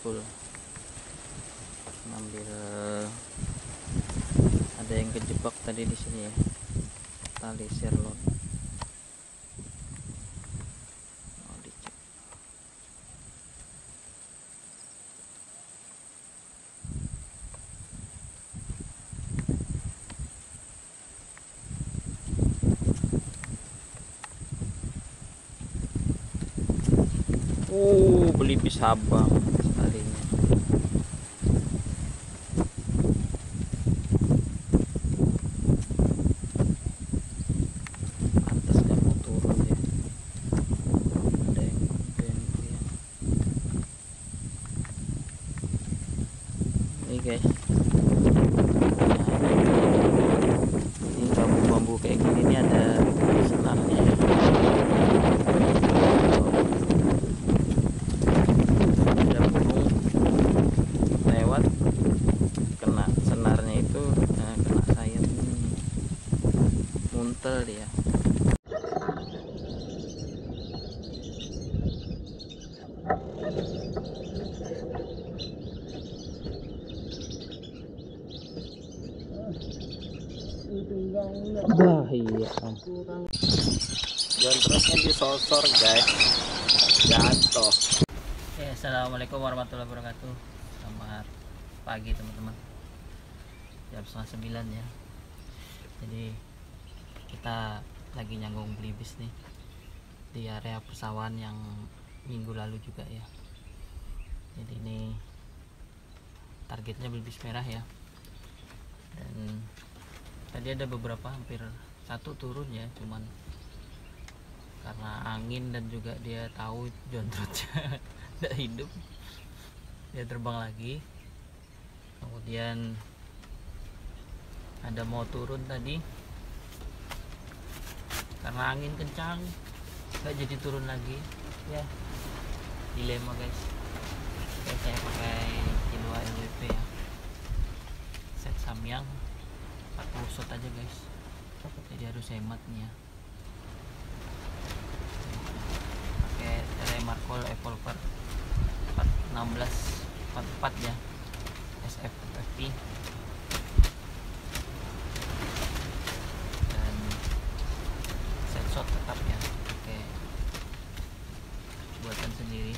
betul. Ngambil, ada yang kejebak tadi di sini ya, tali serlon. Mau dicek. Belibis abang sekalinya. Pantas gak mau turun ya. Ada yang ini guys. Ini bambu-bambu kayak gini nih ada senarnya. Dia iya jangan terusnya disosor guys, jatuh. Assalamualaikum warahmatullahi wabarakatuh. Selamat pagi teman-teman, jam 8:30 ya. Jadi kita lagi nyanggung belibis nih di area persawahan yang minggu lalu juga ya. Jadi ini targetnya belibis merah ya, dan tadi ada beberapa, hampir satu turun ya, cuman karena angin dan juga dia tahu jontrotnya tidak hidup, dia terbang lagi. Kemudian ada mau turun tadi, karena angin kencang nggak jadi turun lagi ya, dilema guys. Oke, saya pakai Killua ya, set samyang 40 shot aja guys, jadi harus hemat nih ya. Pakai Markol Evolver 1644 ya, SF FP. Shot tetap ya, oke, buatan sendiri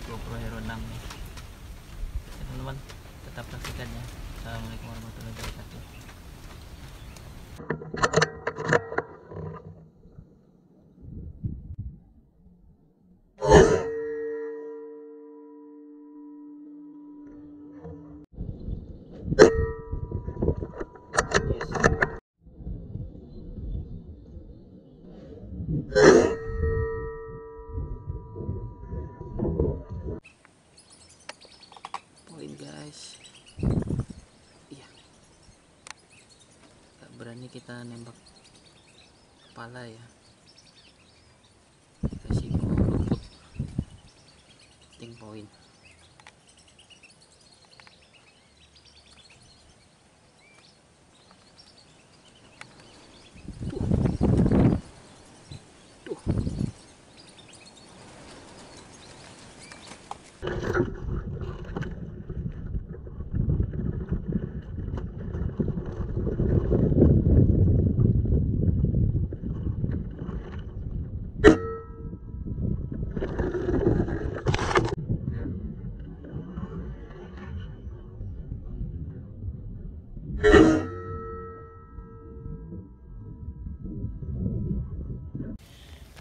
GoPro Hero 6 nih ya, teman-teman, tetap saksikan ya. Assalamualaikum warahmatullahi wabarakatuh. Guys, iya, gak berani kita nembak kepala ya, resiko luput ting poin.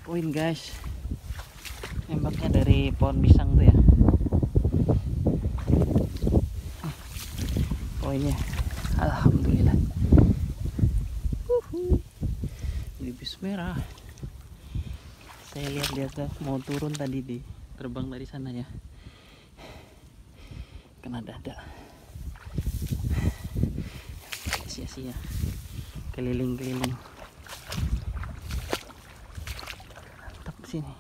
Poin guys, nembaknya dari pohon pisang tuh ya. Poinnya alhamdulillah. Belibis merah. Saya lihat dia tuh mau turun tadi, di terbang dari sana ya, kena dada. Sia-sia keliling-keliling. Sini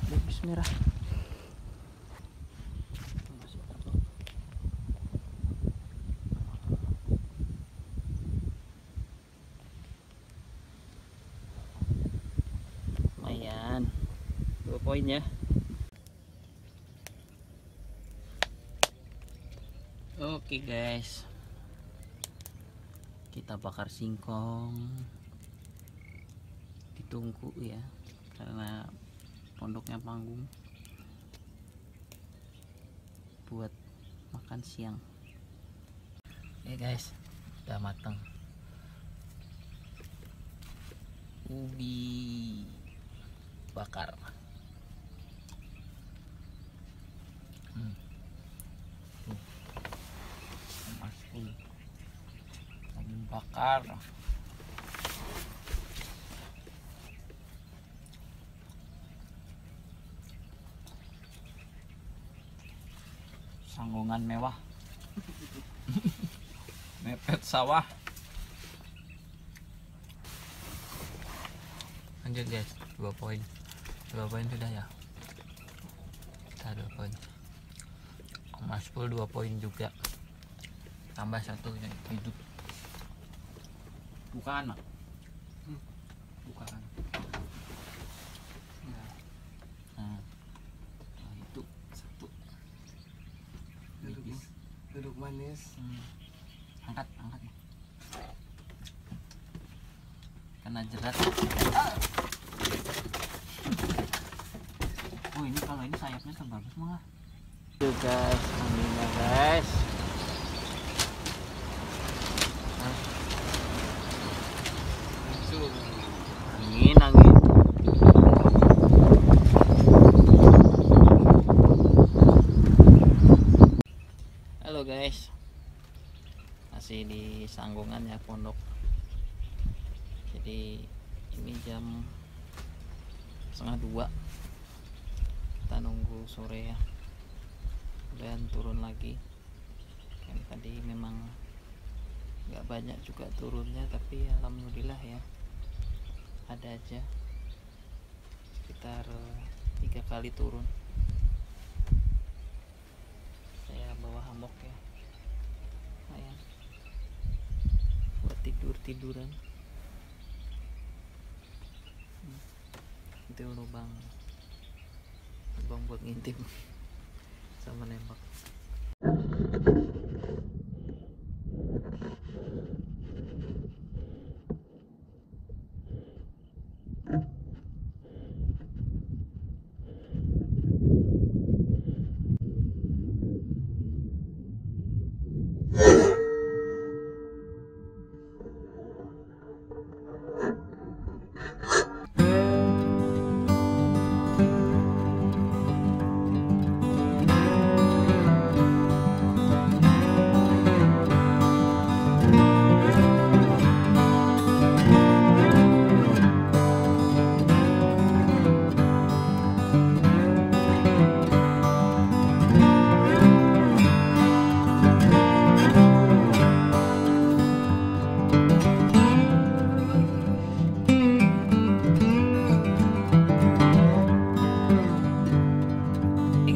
belibis merah. Lumayan. 2 poin ya. Oke guys, kita bakar singkong, ditunggu ya karena pondoknya panggung buat makan siang. Oke guys, udah matang. Ubi bakar. Angin bakar. Sanggongan mewah. Mepet sawah. Lanjut guys, 2 poin. 2 poin sudah ya. Kita 2 poin. Mas Pul 2 poin juga. Tambah 1 yang hidup. Bukan mak. Bukan. Nah, itu 1. Duduk manis. Angkat ya. Kena jerat. Oh ini kalau ini sayapnya terbagus malah. Tuh guys, anginnya guys. Angin. Halo guys, masih di Sanggongan ya, pondok. Jadi ini jam 1:30, kita nunggu sore ya, dan turun lagi. Kan tadi memang nggak banyak juga turunnya, tapi alhamdulillah ya ada aja, sekitar 3 kali turun. Saya bawa hammock ya, lumayan buat tiduran. Itu lubang buat ngintip sama nembak.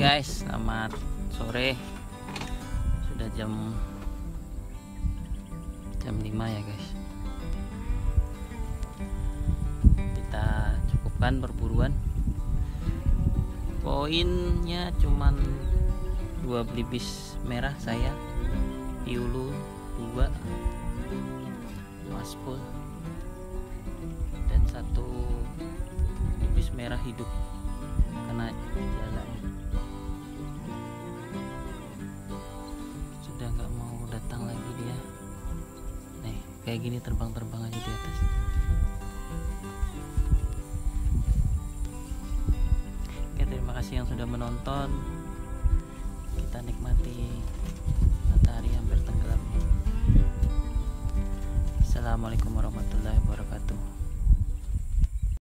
Guys, selamat sore. Sudah jam 5 ya guys. Kita cukupkan perburuan. Poinnya cuman 2 belibis merah saya, piulu 2, maspul, dan 1 belibis merah hidup kena jalan. Sudah nggak mau datang lagi dia. Nih kayak gini terbang aja di atas. Oke, terima kasih yang sudah menonton. Kita nikmati matahari hampir tenggelam. Assalamualaikum warahmatullahi wabarakatuh.